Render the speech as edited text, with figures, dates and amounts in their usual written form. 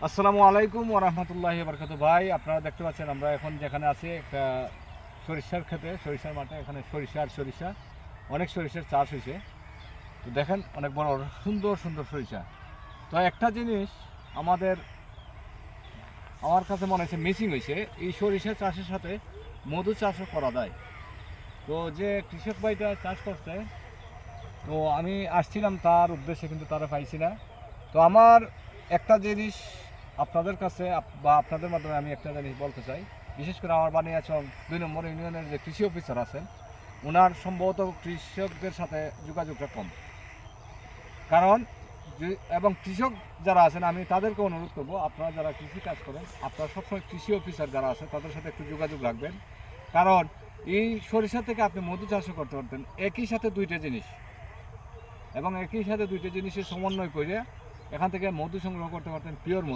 আসসালামু আলাইকুম ওয়া রাহমাতুল্লাহি ওয়া বারাকাতুহু। ভাই আপনারা দেখতে পাচ্ছেন আমরা এখন যেখানে আছি একটা সরিষার ক্ষেতে, সরিষার মাঠে। এখানে সরিষা আর সরিষা, অনেক সরিষার চাষ হয়েছে। তো দেখেন অনেক বড় সুন্দর সুন্দর সরিষা। তো একটা জিনিস আমাদের আমার কাছে মনে হচ্ছে মিসিং হয়েছে, এই সরিষা চাষের সাথে মধু চাষও করা যায়। তো যে কৃষক ভাইটা চাষ করছে, তো আমি আসছিলাম তার উদ্দেশ্যে, কিন্তু তারা পাইছি না। তো আমার একটা জিনিস আপনাদের কাছে বা আপনাদের মাধ্যমে আমি একটা জিনিস বলতে চাই। বিশেষ করে আমার বানিয়াচং ২ নম্বর ইউনিয়নের যে কৃষি অফিসার আছেন, ওনার সম্ভবত কৃষকদের সাথে যোগাযোগটা কম। কারণ এবং কৃষক যারা আছেন আমি তাদেরকে অনুরোধ করব, আপনারা যারা কৃষি কাজ করেন আপনারা সবসময় কৃষি অফিসার যারা আছে তাদের সাথে একটু যোগাযোগ রাখবেন। কারণ এই সরিষা থেকে আপনি মধু চাষও করতে পারতেন একই সাথে দুইটা জিনিস, এবং একই সাথে দুইটা জিনিসের সমন্বয় করে এখান থেকে মধু সংগ্রহ করতে পারতেন, পিওর মধু।